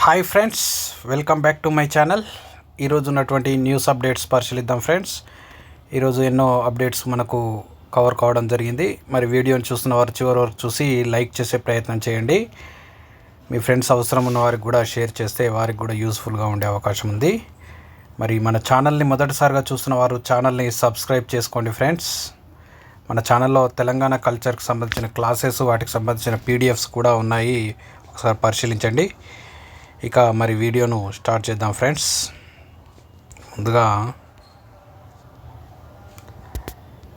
Hi friends, welcome back to my channel. ఈరోజు ఉన్నటువంటి news updates పరిశీలిద్దాం ఫ్రెండ్స్. ఈరోజు ఎన్నో అప్డేట్స్ మనకు కవర్ కావడం జరిగింది. మరి వీడియోని చూస్తున్న వారు చివరి వరకు చూసి లైక్ చేసే ప్రయత్నం చేయండి. మీ ఫ్రెండ్స్ అవసరం ఉన్న వారికి కూడా షేర్ చేస్తే వారికి కూడా యూస్ఫుల్గా ఉండే అవకాశం ఉంది. మరి మన ఛానల్ని మొదటిసారిగా చూస్తున్న వారు ఛానల్ని సబ్స్క్రైబ్ చేసుకోండి ఫ్రెండ్స్. మన ఛానల్లో తెలంగాణ కల్చర్కి సంబంధించిన క్లాసెస్, వాటికి సంబంధించిన పీడిఎఫ్స్ కూడా ఉన్నాయి, ఒకసారి పరిశీలించండి. ఇక మరి వీడియోను స్టార్ట్ చేద్దాం ఫ్రెండ్స్. ముందుగా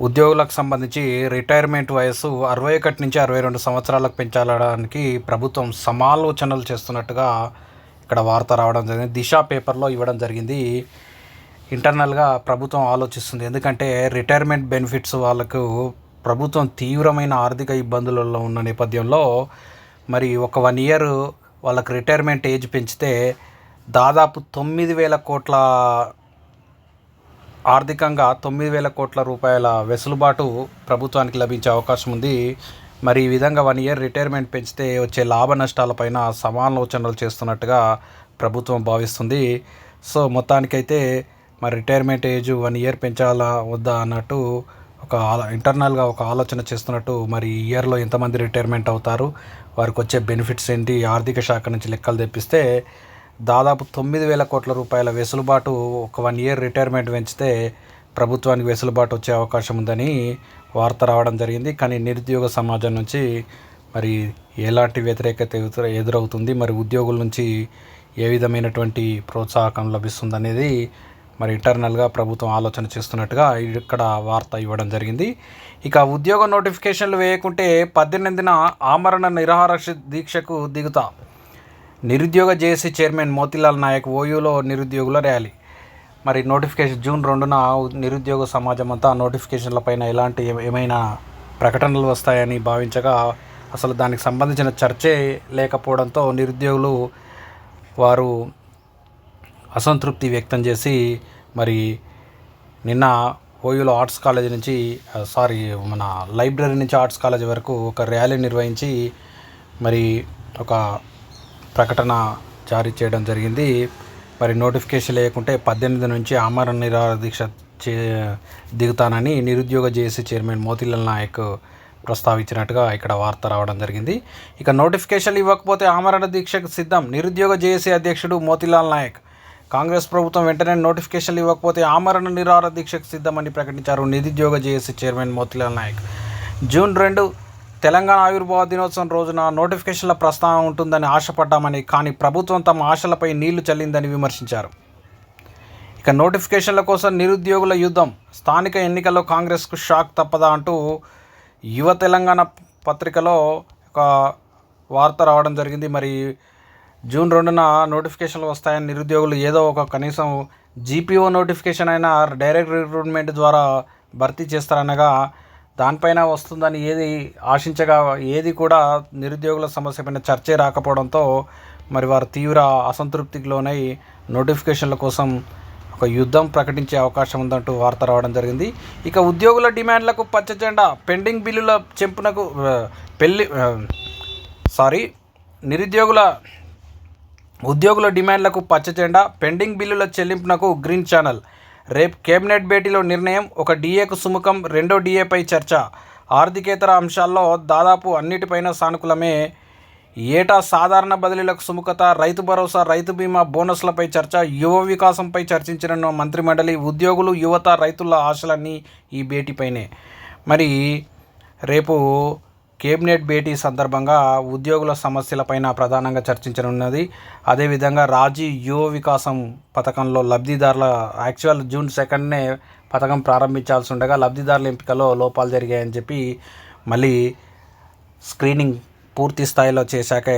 ఉద్యోగులకు సంబంధించి రిటైర్మెంట్ వయస్సు 61 నుంచి 62 సంవత్సరాలకు పెంచాలడానికి ప్రభుత్వం సమాలోచనలు చేస్తున్నట్టుగా ఇక్కడ వార్త రావడం జరిగింది. దిశ పేపర్లో ఇవ్వడం జరిగింది. ఇంటర్నల్గా ప్రభుత్వం ఆలోచిస్తుంది. ఎందుకంటే రిటైర్మెంట్ బెనిఫిట్స్ వాళ్ళకు ప్రభుత్వం తీవ్రమైన ఆర్థిక ఇబ్బందులలో ఉన్న నేపథ్యంలో మరి ఒక 1 ఇయర్ వాళ్ళకి రిటైర్మెంట్ ఏజ్ పెంచితే దాదాపు 9,000 కోట్ల ఆర్థికంగా 9,000 కోట్ల రూపాయల వెసులుబాటు ప్రభుత్వానికి లభించే అవకాశం ఉంది. మరి ఈ విధంగా 1 ఇయర్ రిటైర్మెంట్ పెంచితే వచ్చే లాభ నష్టాలపైన సమాలోచనలు చేస్తున్నట్టుగా ప్రభుత్వం భావిస్తుంది. సో మొత్తానికైతే మరి రిటైర్మెంట్ ఏజ్ 1 ఇయర్ పెంచాలా వద్దా అన్నట్టు ఇంటర్నల్గా ఒక ఆలోచన చేస్తున్నట్టు, మరి ఈ ఇయర్లో ఎంతమంది రిటైర్మెంట్ అవుతారు, వారికి వచ్చే బెనిఫిట్స్ ఏంటి, ఆర్థిక శాఖ నుంచి లెక్కలు తెప్పిస్తే దాదాపు 9,000 కోట్ల రూపాయల వెసులుబాటు ఒక 1 ఇయర్ రిటైర్మెంట్ పెంచితే ప్రభుత్వానికి వెసులుబాటు వచ్చే అవకాశం ఉందని వార్త రావడం జరిగింది. కానీ నిరుద్యోగ సమాజం నుంచి మరి ఎలాంటి వ్యతిరేకత ఎదురవుతుంది, మరి ఉద్యోగుల నుంచి ఏ విధమైనటువంటి ప్రోత్సాహకం లభిస్తుందనేది మరి ఇంటర్నల్గా ప్రభుత్వం ఆలోచన చేస్తున్నట్టుగా ఇక్కడ వార్త ఇవ్వడం జరిగింది. ఇక ఉద్యోగ నోటిఫికేషన్లు వేయకుంటే 18న ఆమరణ నిరాహార దీక్షకు దిగుతా. నిరుద్యోగ జేఏసీ చైర్మన్ మోతీలాల్ నాయక్ ఓయూలో నిరుద్యోగుల ర్యాలీ. మరి నోటిఫికేషన్ జూన్ 2న నిరుద్యోగ సమాజం అంతా నోటిఫికేషన్ల పైన ఏమైనా ప్రకటనలు వస్తాయని భావించగా అసలు దానికి సంబంధించిన చర్చే లేకపోవడంతో నిరుద్యోగులు వారు అసంతృప్తి వ్యక్తం చేసి మరి నిన్న ఓయూలో ఆర్ట్స్ కాలేజీ నుంచి మన లైబ్రరీ నుంచి ఆర్ట్స్ కాలేజీ వరకు ఒక ర్యాలీ నిర్వహించి మరి ఒక ప్రకటన జారీ చేయడం జరిగింది. మరి నోటిఫికేషన్ లేకుంటే 18 నుంచి ఆమరణ నిరాహార దీక్ష దిగుతానని నిరుద్యోగ జేఏసీ చైర్మన్ మోతీలాల్ నాయక్ ప్రస్తావించినట్టుగా ఇక్కడ వార్త రావడం జరిగింది. ఇక నోటిఫికేషన్లు ఇవ్వకపోతే ఆమరణ దీక్షకు సిద్ధం. నిరుద్యోగ జేఏసీ అధ్యక్షుడు మోతీలాల్ నాయక్. కాంగ్రెస్ ప్రభుత్వం వెంటనే నోటిఫికేషన్లు ఇవ్వకపోతే ఆమరణ నిరాహార దీక్షకు సిద్ధమని ప్రకటించారు నిరుద్యోగ JAC chairman Motilal Naik. June 2 Telangana ఆవిర్భావ దినోత్సవం రోజున నోటిఫికేషన్ల ప్రస్తావన ఉంటుందని ఆశపడ్డామని, కానీ ప్రభుత్వం తమ ఆశలపై నీళ్లు చల్లిందని విమర్శించారు. ఇక నోటిఫికేషన్ల కోసం నిరుద్యోగుల యుద్ధం. స్థానిక ఎన్నికల్లో కాంగ్రెస్కు షాక్ తప్పదా అంటూ యువ తెలంగాణ పత్రికలో ఒక వార్త రావడం జరిగింది. మరి జూన్ 2న నోటిఫికేషన్లు వస్తాయని నిరుద్యోగులు ఏదో ఒక కనీసం జీపీఓ నోటిఫికేషన్ అయినా డైరెక్ట్ రిక్రూట్మెంట్ ద్వారా భర్తీ చేస్తారనగా దానిపైన వస్తుందని ఆశించగా ఏది కూడా నిరుద్యోగుల సమస్య పైన చర్చే రాకపోవడంతో మరి వారు తీవ్ర అసంతృప్తికి లోనై నోటిఫికేషన్ల కోసం ఒక యుద్ధం ప్రకటించే అవకాశం ఉందంటూ వార్త రావడం జరిగింది. ఇక ఉద్యోగుల డిమాండ్లకు పచ్చజెండా. పెండింగ్ బిల్లుల చెంపునకు ఉద్యోగుల డిమాండ్లకు పచ్చజెండా, పెండింగ్ బిల్లుల చెల్లింపునకు గ్రీన్ ఛానల్. రేపు కేబినెట్ భేటీలో నిర్ణయం. ఒక డిఏకు సుముఖం, రెండో డిఏపై చర్చ. ఆర్థికేతర అంశాల్లో దాదాపు అన్నిటిపైన సానుకూలమే. ఏటా సాధారణ బదిలీలకు సుముఖత. రైతు భరోసా, రైతు బీమా, బోనస్లపై చర్చ. యువ వికాసంపై చర్చించిన మంత్రిమండలి. ఉద్యోగులు, యువత, రైతుల ఆశలన్నీ ఈ భేటీపైనే. మరి రేపు కేబినెట్ భేటీ సందర్భంగా ఉద్యోగుల సమస్యలపైన ప్రధానంగా చర్చించనున్నది. అదేవిధంగా రాజీవ్ యువ వికాసం పథకంలో లబ్ధిదారుల జూన్ 2నే పథకం ప్రారంభించాల్సి ఉండగా లబ్ధిదారుల ఎంపికలో లోపాలు జరిగాయని చెప్పి మళ్ళీ స్క్రీనింగ్ పూర్తి స్థాయిలో చేశాకే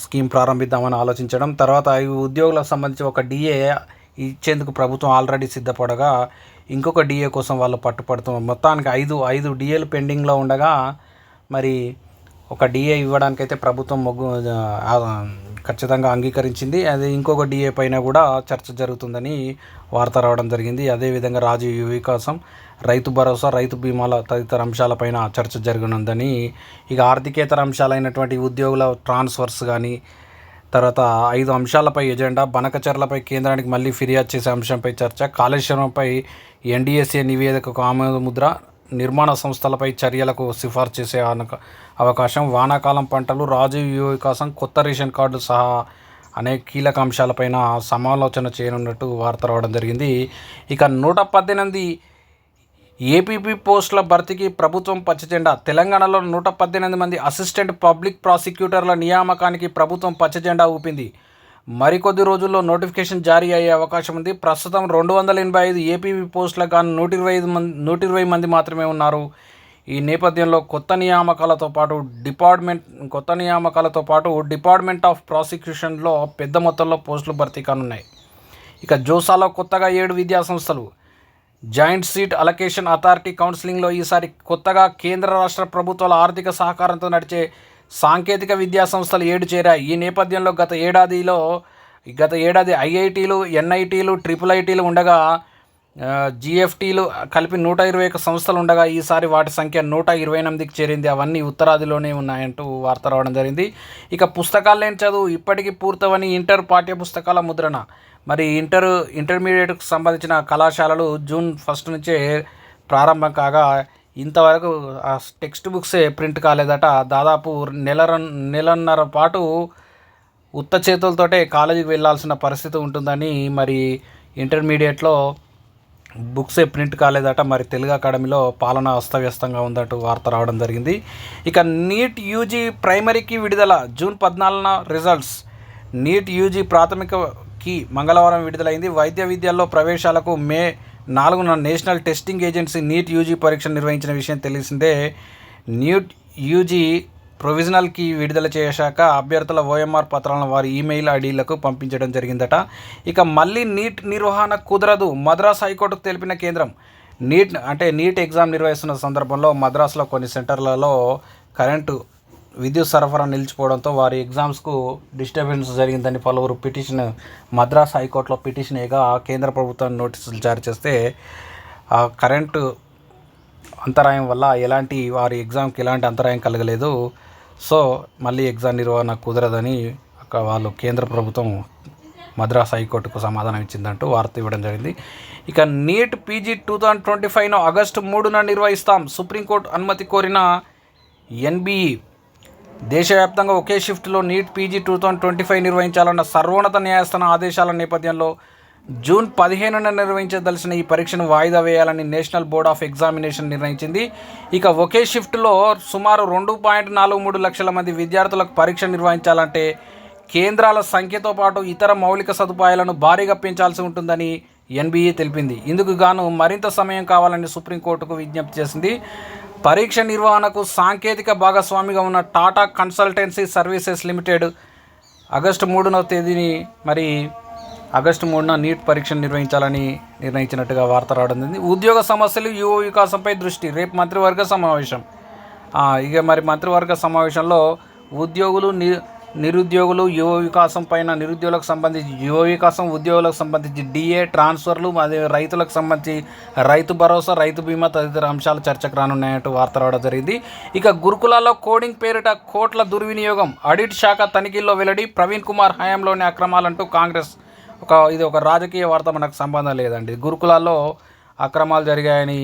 స్కీమ్ ప్రారంభిద్దామని ఆలోచించడం. తర్వాత ఈ ఉద్యోగులకు సంబంధించి ఒక డిఏ ఇచ్చేందుకు ప్రభుత్వం ఆల్రెడీ సిద్ధపడగా ఇంకొక డిఏ కోసం వాళ్ళు పట్టుపడుతున్నారు. మొత్తానికి 5 డిఏలు పెండింగ్లో ఉండగా మరి ఒక డిఏ ఇవ్వడానికైతే ప్రభుత్వం ఖచ్చితంగా అంగీకరించింది. అది ఇంకొక డిఏ పైన కూడా చర్చ జరుగుతుందని వార్త రావడం జరిగింది. అదేవిధంగా రాజీవ్ యువ వికాసం, రైతు భరోసా, రైతు బీమాల తదితర అంశాలపైన చర్చ జరగనుందని. ఇక ఆర్థికేతర అంశాలైనటువంటి ఉద్యోగుల ట్రాన్స్ఫర్స్ కానీ, తర్వాత 5 అంశాలపై ఎజెండా, బనకచర్లపై కేంద్రానికి మళ్ళీ ఫిర్యాదు చేసే అంశంపై చర్చ, కాళేశ్వరంపై ఎన్డీఎస్ఏ నివేదికకు ఆమోదముద్ర, నిర్మాణ సంస్థలపై చర్యలకు సిఫార్సు చేసే అవకాశం, వానాకాలం పంటలు, రాజీవ్ యువ వికాసం, కొత్త రేషన్ కార్డు సహా అనేక కీలక అంశాలపైన సమాలోచన చేయనున్నట్టు వార్త రావడం జరిగింది. ఇక 118 ఏపీపీ పోస్టుల భర్తీకి ప్రభుత్వం పచ్చజెండా. తెలంగాణలో 118 మంది అసిస్టెంట్ పబ్లిక్ ప్రాసిక్యూటర్ల నియామకానికి ప్రభుత్వం పచ్చజెండా ఊపింది. మరికొద్ది రోజుల్లో నోటిఫికేషన్ జారీ అయ్యే అవకాశం ఉంది. ప్రస్తుతం 285 ఏపీపీ పోస్టులకు గాను 120 మంది మాత్రమే ఉన్నారు. ఈ నేపథ్యంలో కొత్త నియామకాలతో పాటు డిపార్ట్మెంట్ ఆఫ్ ప్రాసిక్యూషన్లో పెద్ద మొత్తంలో పోస్టులు భర్తీ కానున్నాయి. ఇక జోసాలో కొత్తగా 7 విద్యా సంస్థలు. జాయింట్ సీట్ అలొకేషన్ అథారిటీ కౌన్సిలింగ్లో ఈసారి కొత్తగా కేంద్ర రాష్ట్ర ప్రభుత్వాల ఆర్థిక సహకారంతో నడిచే సాంకేతిక విద్యా సంస్థలు 7 చేరాయి. ఈ నేపథ్యంలో గత ఏడాది ఐఐటీలు, ఎన్ఐటీలు, IIIటీలు ఉండగా జిఎఫ్టీలు కలిపి 121 సంస్థలు ఉండగా ఈసారి వాటి సంఖ్య 128కి చేరింది. అవన్నీ ఉత్తరాదిలోనే ఉన్నాయంటూ వార్త రావడం జరిగింది. ఇక పుస్తకాలు లేని చదువు ఇప్పటికీ పూర్తవని ఇంటర్ పాఠ్య పుస్తకాల ముద్రణ. మరి ఇంటర్మీడియట్కు సంబంధించిన కళాశాలలు జూన్ 1 నుంచే ప్రారంభం కాగా ఇంతవరకు ఆ టెక్స్ట్ బుక్సే ప్రింట్ కాలేదట. దాదాపు నెలన్నర పాటు ఉత్త చేతులతోటే కాలేజీకి వెళ్ళాల్సిన పరిస్థితి ఉంటుందని, మరి ఇంటర్మీడియట్లో బుక్సే ప్రింట్ కాలేదట. మరి తెలుగు అకాడమీలో పాలన అస్తవ్యస్తంగా ఉందంటూ వార్త రావడం జరిగింది. ఇక నీట్ యూజీ ప్రైమరీకి విడుదల. జూన్ 14న రిజల్ట్స్. నీట్ యూజీ ప్రాథమికకి మంగళవారం విడుదలైంది. వైద్య విద్యల్లో ప్రవేశాలకు మే 4న National Testing Agency NEET UG పరీక్ష నిర్వహించిన విషయం తెలిసిందే. నీట్ యూజీ ప్రొవిజనల్కి విడుదల చేశాక అభ్యర్థుల ఓఎంఆర్ పత్రాలను వారి ఈమెయిల్ ఐడీలకు పంపించడం జరిగిందట. ఇక మళ్ళీ నీట్ నిర్వహణ కుదరదు, మద్రాస్ హైకోర్టుకు తెలిపిన కేంద్రం. నీట్ ఎగ్జామ్ నిర్వహిస్తున్న సందర్భంలో మద్రాసులో కొన్ని సెంటర్లలో విద్యుత్ సరఫరా నిలిచిపోవడంతో వారి ఎగ్జామ్స్కు డిస్టర్బెన్స్ జరిగిందని పలువురు మద్రాస్ హైకోర్టులో పిటిషన్ వేయగా కేంద్ర ప్రభుత్వం నోటీసులు జారీ చేస్తే ఆ కరెంటు అంతరాయం వల్ల వారి ఎగ్జామ్కి ఎలాంటి అంతరాయం కలగలేదు. సో మళ్ళీ ఎగ్జామ్ నిర్వహణ కుదరదని వాళ్ళు కేంద్ర ప్రభుత్వం మద్రాస్ హైకోర్టుకు సమాధానం ఇచ్చిందంటూ వార్త ఇవ్వడం జరిగింది. ఇక నీట్ పీజీ 2025ను ఆగస్టు 3న నిర్వహిస్తాం. సుప్రీంకోర్టు అనుమతి కోరిన ఎన్బిఈ. దేశవ్యాప్తంగా ఒకే షిఫ్ట్లో నీట్ పీజీ 2025 నిర్వహించాలన్న సర్వోన్నత న్యాయస్థానం ఆదేశాల నేపథ్యంలో జూన్ 15న నిర్వహించదలసిన ఈ పరీక్షను వాయిదా వేయాలని నేషనల్ బోర్డ్ ఆఫ్ ఎగ్జామినేషన్ నిర్ణయించింది. ఇక ఒకే షిఫ్ట్లో సుమారు 2.43 లక్షల మంది విద్యార్థులకు పరీక్ష నిర్వహించాలంటే కేంద్రాల సంఖ్యతో పాటు ఇతర మౌలిక సదుపాయాలను భారీగా పెంచాల్సి ఉంటుందని ఎన్బిఈ తెలిపింది. ఇందుకు గాను మరింత సమయం కావాలని సుప్రీంకోర్టుకు విజ్ఞప్తి చేసింది. పరీక్ష నిర్వహణకు సాంకేతిక భాగస్వామిగా ఉన్న Tata Consultancy Services Limited August 3న నీట్ పరీక్షను నిర్వహించాలని నిర్ణయించినట్టుగా వార్త రావడం జరిగింది. ఉద్యోగ సమస్యలు, యువ వికాసంపై దృష్టి. రేపు మంత్రివర్గ సమావేశం. మంత్రివర్గ సమావేశంలో ఉద్యోగులు, నిరుద్యోగులు, యువ వికాసం పైన, నిరుద్యోగులకు సంబంధించి యువ వికాసం, ఉద్యోగులకు సంబంధించి డిఏ ట్రాన్స్ఫర్లు, అదే రైతులకు సంబంధించి రైతు భరోసా, రైతు బీమా తదితర అంశాలు చర్చకు రానున్నాయంటూ వార్త రావడం జరిగింది. ఇక గురుకులాల్లో కోడింగ్ పేరిట కోట్ల దుర్వినియోగం. ఆడిట్ శాఖ తనిఖీల్లో వెల్లడి. ప్రవీణ్ కుమార్ హయాంలోని అక్రమాలంటూ కాంగ్రెస్. ఇది ఒక రాజకీయ వార్త, మనకు సంబంధం లేదండి. గురుకులాల్లో అక్రమాలు జరిగాయని,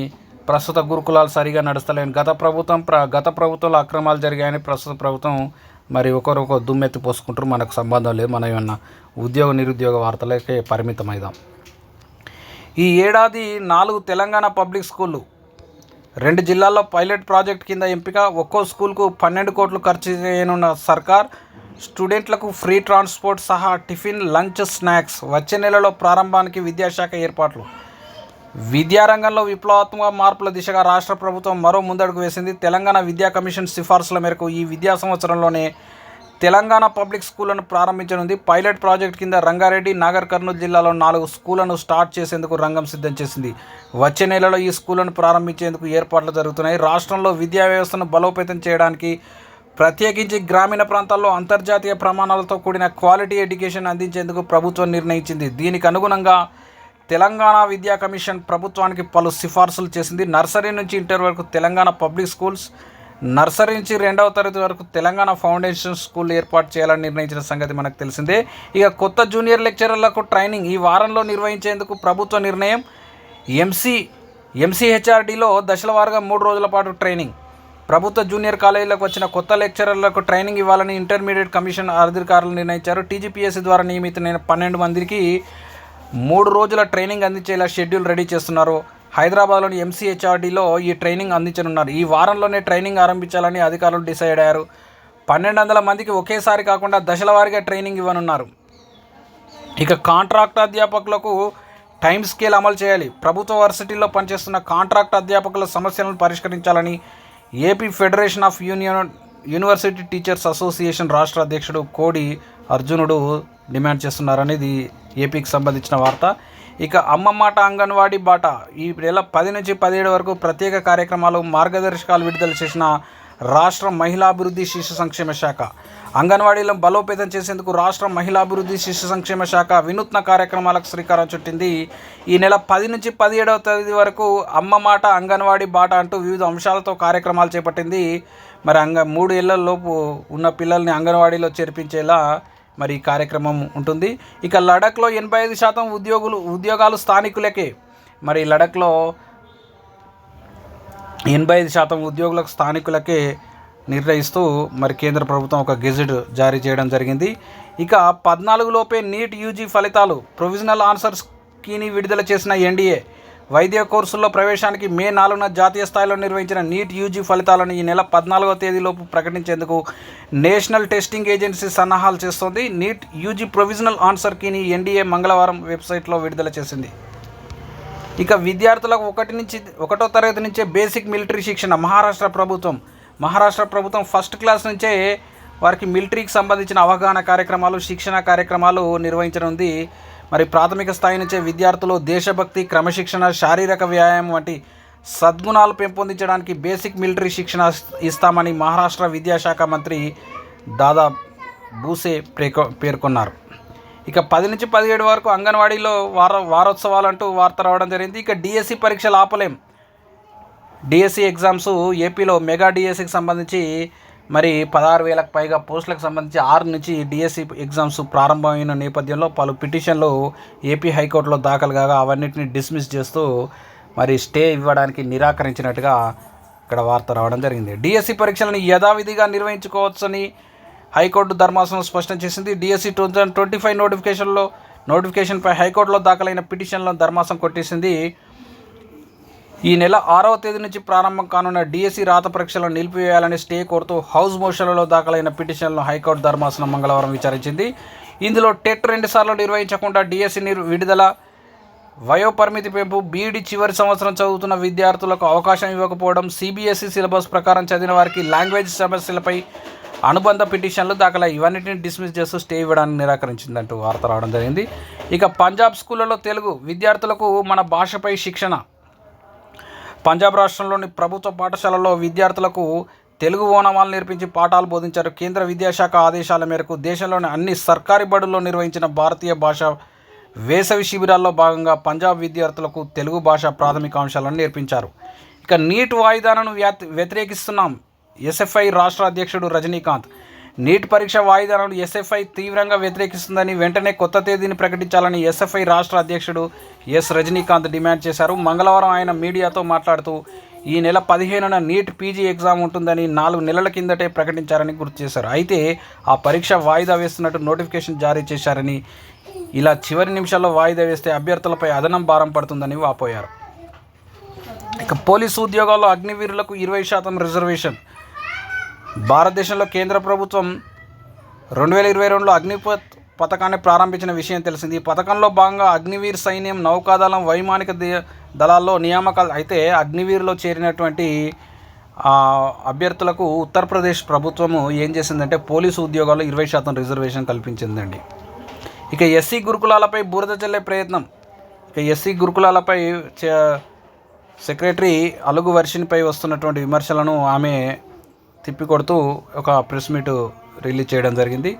ప్రస్తుత గురుకులాలు సరిగా నడుస్తలేని, గత ప్రభుత్వంలో అక్రమాలు జరిగాయని ప్రస్తుత ప్రభుత్వం మరి ఒకరొక దుమ్మెత్తి పోసుకుంటారు. మనకు సంబంధం లేదు. మనం ఏమన్నా నిరుద్యోగ వార్తలకే పరిమితమైదాం. ఈ ఏడాది 4 తెలంగాణ పబ్లిక్ స్కూళ్ళు. 2 జిల్లాల్లో పైలట్ ప్రాజెక్ట్ కింద ఎంపిక. ఒక్కో స్కూల్కు 12 కోట్లు ఖర్చు చేయనున్న సర్కార్. స్టూడెంట్లకు ఫ్రీ ట్రాన్స్పోర్ట్ సహా టిఫిన్, లంచ్, స్నాక్స్. వచ్చే నెలలో ప్రారంభానికి విద్యాశాఖ ఏర్పాట్లు. విద్యారంగంలో విప్లవాత్మక మార్పుల దిశగా రాష్ట్ర ప్రభుత్వం మరో ముందడుగు వేసింది. తెలంగాణ విద్యా కమిషన్ సిఫార్సుల మేరకు ఈ విద్యా సంవత్సరంలోనే తెలంగాణ పబ్లిక్ స్కూళ్లను ప్రారంభించనుంది. పైలట్ ప్రాజెక్ట్ కింద రంగారెడ్డి, నాగర్ కర్నూలు జిల్లాలో 4 స్కూళ్లను స్టార్ట్ చేసేందుకు రంగం సిద్ధం చేసింది. వచ్చే నెలలో ఈ స్కూళ్లను ప్రారంభించేందుకు ఏర్పాట్లు జరుగుతున్నాయి. రాష్ట్రంలో విద్యా వ్యవస్థను బలోపేతం చేయడానికి, ప్రత్యేకించి గ్రామీణ ప్రాంతాల్లో అంతర్జాతీయ ప్రమాణాలతో కూడిన క్వాలిటీ ఎడ్యుకేషన్ అందించేందుకు ప్రభుత్వం నిర్ణయించింది. దీనికి అనుగుణంగా తెలంగాణ విద్యా కమిషన్ ప్రభుత్వానికి పలు సిఫార్సులు చేసింది. నర్సరీ నుంచి ఇంటర్ వరకు తెలంగాణ పబ్లిక్ స్కూల్స్, నర్సరీ నుంచి 2వ తరగతి వరకు తెలంగాణ ఫౌండేషన్ స్కూల్ ఏర్పాటు చేయాలని నిర్ణయించిన సంగతి మనకు తెలిసిందే. ఇక కొత్త జూనియర్ లెక్చరర్లకు ట్రైనింగ్ ఈ వారంలో నిర్వహించేందుకు ప్రభుత్వ నిర్ణయం. ఎంసీహెచ్ఆర్డీలో దశల వారీగా 3 రోజుల పాటు ట్రైనింగ్. ప్రభుత్వ జూనియర్ కాలేజీలకు వచ్చిన కొత్త లెక్చరర్లకు ట్రైనింగ్ ఇవ్వాలని ఇంటర్మీడియట్ కమిషన్ అధికారులు నిర్ణయించారు. టీజీపీఎస్సీ ద్వారా నియమితులైన 12 మందికి 3 రోజుల ట్రైనింగ్ అందించేలా షెడ్యూల్ రెడీ చేస్తున్నారు. హైదరాబాద్లోని ఎంసీహెచ్ఆర్డీలో ఈ ట్రైనింగ్ అందించనున్నారు. ఈ వారంలోనే ట్రైనింగ్ ఆరంభించాలని అధికారులు డిసైడ్ అయ్యారు. 1200 మందికి ఒకేసారి కాకుండా దశల వారీగా ట్రైనింగ్ ఇవ్వనున్నారు. ఇక కాంట్రాక్ట్ అధ్యాపకులకు టైం స్కేల్ అమలు చేయాలి. ప్రభుత్వ వర్సిటీల్లో పనిచేస్తున్న కాంట్రాక్ట్ అధ్యాపకుల సమస్యలను పరిష్కరించాలని AP federation of university teachers association రాష్ట్ర అధ్యక్షుడు కోడి అర్జునుడు డిమాండ్ చేస్తున్నారనేది ఏపీకి సంబంధించిన వార్త. ఇక అమ్మ మాట అంగన్వాడీ బాట ఈ నెల 10 నుంచి 17 వరకు ప్రత్యేక కార్యక్రమాలు మార్గదర్శకాలు విడుదల చేసిన రాష్ట్ర మహిళాభివృద్ధి శిశు సంక్షేమ శాఖ. అంగన్వాడీలను బలోపేతం చేసేందుకు రాష్ట్ర మహిళాభివృద్ధి శిశు సంక్షేమ శాఖ వినూత్న కార్యక్రమాలకు శ్రీకారం చుట్టింది. ఈ నెల 10 నుంచి 17వ తేదీ వరకు అమ్మ మాట అంగన్వాడీ బాట అంటూ వివిధ అంశాలతో కార్యక్రమాలు చేపట్టింది. మరి 3 ఏళ్లలోపు ఉన్న పిల్లల్ని అంగన్వాడీలో చేర్పించేలా మరి ఈ కార్యక్రమం ఉంటుంది. ఇక లడఖ్లో 85% ఉద్యోగాలు స్థానికులకే. మరి లడఖ్లో 85% ఉద్యోగులకు స్థానికులకే నిర్ణయిస్తూ మరి కేంద్ర ప్రభుత్వం ఒక గెజెట్ జారీ చేయడం జరిగింది. ఇక 14 లోపే నీట్ యూజీ ఫలితాలు ప్రొవిజనల్ ఆన్సర్స్ కీని విడుదల చేసిన ఎన్డీఏ. వైద్య కోర్సుల్లో ప్రవేశానికి మే 4న జాతీయ స్థాయిలో నిర్వహించిన నీట్ యూజీ ఫలితాలను ఈ నెల 14వ తేదీలోపు ప్రకటించేందుకు నేషనల్ టెస్టింగ్ ఏజెన్సీ సన్నాహాలు చేస్తోంది. నీట్ యూజీ ప్రొవిజనల్ ఆన్సర్ కీని ఎన్డీఏ మంగళవారం వెబ్సైట్లో విడుదల చేసింది. ఇక విద్యార్థులకు 1వ తరగతి నుంచే బేసిక్ మిలిటరీ శిక్షణ. మహారాష్ట్ర ప్రభుత్వం ఫస్ట్ క్లాస్ నుంచే వారికి మిలిటరీకి సంబంధించిన అవగాహన కార్యక్రమాలు, శిక్షణ కార్యక్రమాలు నిర్వహించనుంది. మరి ప్రాథమిక స్థాయి నుంచే విద్యార్థులు దేశభక్తి, క్రమశిక్షణ, శారీరక వ్యాయామం వంటి సద్గుణాలు పెంపొందించడానికి బేసిక్ మిలిటరీ శిక్షణ ఇస్తామని మహారాష్ట్ర విద్యాశాఖ మంత్రి దాదా భూసే పేర్కొన్నారు. ఇక 10 నుంచి 17 వరకు అంగన్వాడీలో వారోత్సవాలు అంటూ వార్త రావడం జరిగింది. ఇక డిఎస్సి పరీక్షలు ఆపలేం. డిఎస్సి ఎగ్జామ్స్ ఏపీలో మెగా డిఎస్సికి సంబంధించి మరి 16,000కు పైగా పోస్టులకు సంబంధించి 6 నుంచి డిఎస్సి ఎగ్జామ్స్ ప్రారంభమైన నేపథ్యంలో పలు పిటిషన్లు ఏపీ హైకోర్టులో దాఖలు కాగా అవన్నిటిని డిస్మిస్ చేస్తూ మరి స్టే ఇవ్వడానికి నిరాకరించినట్టుగా ఇక్కడ వార్త రావడం జరిగింది. డిఎస్సి పరీక్షలను యథావిధిగా నిర్వహించుకోవచ్చని హైకోర్టు ధర్మాసనం స్పష్టం చేసింది. డిఎస్సి 2025 నోటిఫికేషన్పై హైకోర్టులో దాఖలైన పిటిషన్లను ధర్మాసనం కొట్టేసింది. ఈ నెల 6వ తేదీ నుంచి ప్రారంభం కానున్న డిఎస్సి రాత పరీక్షలను నిలిపివేయాలని స్టే కోరుతూ హౌస్ మోషన్లలో దాఖలైన పిటిషన్లను హైకోర్టు ధర్మాసనం మంగళవారం విచారించింది. ఇందులో టెట్ 2 సార్లు నిర్వహించకుండా డిఎస్సి విడుదల, వయోపరిమితి పెంపు, బీఈడీ చివరి సంవత్సరం చదువుతున్న విద్యార్థులకు అవకాశం ఇవ్వకపోవడం, సిబిఎస్ఈ సిలబస్ ప్రకారం చదివిన వారికి లాంగ్వేజ్ సమస్యలపై అనుబంధ పిటిషన్లు దాఖలై ఇవన్నిటిని డిస్మిస్ చేస్తూ స్టే ఇవ్వడానికి నిరాకరించిందంటూ వార్త రావడం జరిగింది. ఇక పంజాబ్ స్కూళ్లలో తెలుగు విద్యార్థులకు మన భాషపై శిక్షణ. పంజాబ్ రాష్ట్రంలోని ప్రభుత్వ పాఠశాలల్లో విద్యార్థులకు తెలుగు ఓనమాలు నేర్పించి పాఠాలు బోధించారు. కేంద్ర విద్యాశాఖ ఆదేశాల మేరకు దేశంలోని అన్ని సర్కారీ బడుల్లో నిర్వహించిన భారతీయ భాష వేసవి శిబిరాల్లో భాగంగా పంజాబ్ విద్యార్థులకు తెలుగు భాష ప్రాథమిక అంశాలను నేర్పించారు. ఇక నీట్ వాయిదాలను వ్యతిరేకిస్తున్నాం. ఎస్ఎఫ్ఐ రాష్ట్ర అధ్యక్షుడు రజనీకాంత్. నీట్ పరీక్ష వాయిదాలను ఎస్ఎఫ్ఐ తీవ్రంగా వ్యతిరేకిస్తుందని వెంటనే కొత్త తేదీని ప్రకటించాలని ఎస్ఎఫ్ఐ రాష్ట్ర అధ్యక్షుడు ఎస్ రజనీకాంత్ డిమాండ్ చేశారు. మంగళవారం ఆయన మీడియాతో మాట్లాడుతూ ఈ నెల 15న నీట్ పీజీ ఎగ్జామ్ ఉంటుందని 4 నెలల కిందటే ప్రకటించారని గుర్తు చేశారు. అయితే ఆ పరీక్ష వాయిదా వేస్తున్నట్టు నోటిఫికేషన్ జారీ చేశారని, ఇలా చివరి నిమిషాల్లో వాయిదా వేస్తే అభ్యర్థులపై అదనం భారం పడుతుందని వాపోయారు. ఇక పోలీసు ఉద్యోగాల్లో అగ్నివీరులకు 20% రిజర్వేషన్. భారతదేశంలో కేంద్ర ప్రభుత్వం 2022లో అగ్నిపథ్ పథకాన్ని ప్రారంభించిన విషయం తెలిసింది. ఈ పథకంలో భాగంగా అగ్నివీర్ సైన్యం, నౌకాదళం, వైమానిక దళాల్లో నియామకాలు. అయితే అగ్నివీర్లో చేరినటువంటి అభ్యర్థులకు ఉత్తరప్రదేశ్ ప్రభుత్వము ఏం చేసిందంటే పోలీసు ఉద్యోగాల్లో 20% రిజర్వేషన్ కల్పించిందండి. ఇక ఎస్సీ గురుకులాలపై బురద చల్లే ప్రయత్నం. ఇక ఎస్సీ గురుకులాలపై సెక్రటరీ అలుగు వర్షినిపై వస్తున్నటువంటి విమర్శలను ఆమె తిప్పికొడుతూ ఒక ప్రెస్ మీట్ రిలీజ్ చేయడం జరిగింది.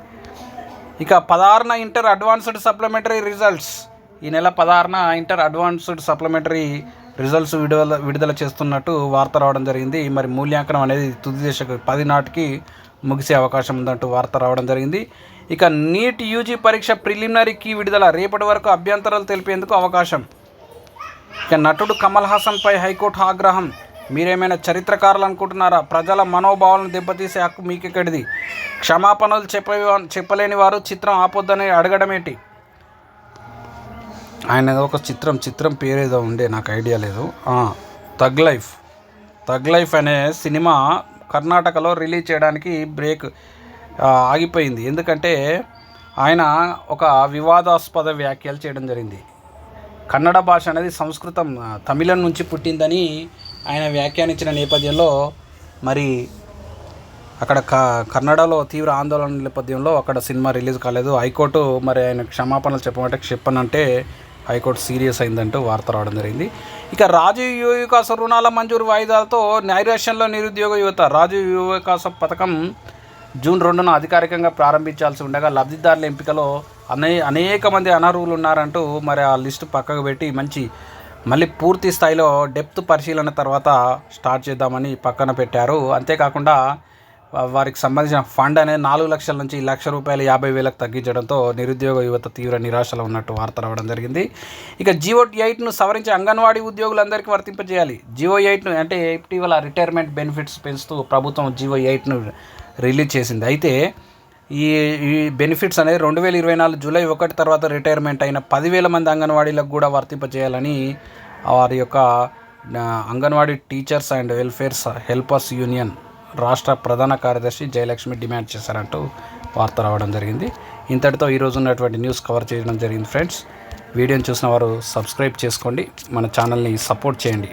ఇక 16న ఇంటర్ అడ్వాన్స్డ్ సప్లిమెంటరీ రిజల్ట్స్. ఈ నెల 16న ఇంటర్ అడ్వాన్స్డ్ సప్లిమెంటరీ రిజల్ట్స్ విడుదల చేస్తున్నట్టు వార్త రావడం జరిగింది. మరి మూల్యాంకనం అనేది తుది దశకు 10 నాటికి ముగిసే అవకాశం ఉందంటూ వార్త రావడం జరిగింది. ఇక నీట్ యూజీ పరీక్ష ప్రిలిమినరీ కీ విడుదల, రేపటి వరకు అభ్యంతరాలు తెలిపేందుకు అవకాశం. ఇక నటుడు కమల్ హాసన్పై హైకోర్టు ఆగ్రహం, మీరేమైనా చరిత్రకారులు అనుకుంటున్నారా? ప్రజల మనోభావాలను దెబ్బతీసే హక్కు మీకెక్కడిది? క్షమాపణలు చెప్పలేని వారు చిత్రం ఆపొద్దని అడగడం ఏంటి? ఆయన ఒక చిత్రం పేరేదో ఉండే, నాకు ఐడియా లేదు. థగ్ లైఫ్ అనే సినిమా కర్ణాటకలో రిలీజ్ చేయడానికి ఆగిపోయింది. ఎందుకంటే ఆయన ఒక వివాదాస్పద వ్యాఖ్యలు చేయడం జరిగింది. కన్నడ భాష అనేది సంస్కృతం తమిళం నుంచి పుట్టిందని ఆయన వ్యాఖ్యానించిన నేపథ్యంలో మరి అక్కడ కన్నడలో తీవ్ర ఆందోళన నేపథ్యంలో అక్కడ సినిమా రిలీజ్ కాలేదు. హైకోర్టు మరి ఆయన క్షమాపణలు చెప్పనంటే హైకోర్టు సీరియస్ అయిందంటూ వార్త రావడం జరిగింది. ఇక రాజీవ్ యువ వికాస రుణాల మంజూరు వాయిదాలతో నైరాశ్యంలో నిరుద్యోగ యువత. రాజీవ్ యువ వికాస పథకం జూన్ 2న అధికారికంగా ప్రారంభించాల్సి ఉండగా లబ్ధిదారుల ఎంపికలో అనేక మంది అనర్హులు ఉన్నారంటూ మరి ఆ లిస్టు పక్కకు పెట్టి మళ్ళీ పూర్తి స్థాయిలో డెప్త్ పరిశీలన తర్వాత స్టార్ట్ చేద్దామని పక్కన పెట్టారు. అంతేకాకుండా వారికి సంబంధించిన ఫండ్ అనేది 4 లక్షల నుంచి ₹1,00,000 50,000కు తగ్గించడంతో నిరుద్యోగ యువత తీవ్ర నిరాశలో ఉన్నట్టు వార్త రావడం జరిగింది. ఇక జియో 8ను సవరించి అంగన్వాడీ ఉద్యోగులందరికీ వర్తింపజేయాలి. జియో 8ను అంటే ఇటీవల రిటైర్మెంట్ బెనిఫిట్స్ పెంచుతూ ప్రభుత్వం జియో 8ను రిలీజ్ చేసింది. అయితే ఈ బెనిఫిట్స్ అనేది 2024 జూలై 1 తర్వాత రిటైర్మెంట్ అయిన 10,000 మంది అంగన్వాడీలకు కూడా వర్తింపజేయాలని వారి యొక్క anganwadi teachers and welfare helpers union రాష్ట్ర ప్రధాన కార్యదర్శి జయలక్ష్మి డిమాండ్ చేశారంటూ వార్త రావడం జరిగింది. ఇంతటితో ఈరోజు ఉన్నటువంటి న్యూస్ కవర్ చేయడం జరిగింది. ఫ్రెండ్స్, వీడియోని చూసిన వారు సబ్స్క్రైబ్ చేసుకోండి, మన ఛానల్ని సపోర్ట్ చేయండి.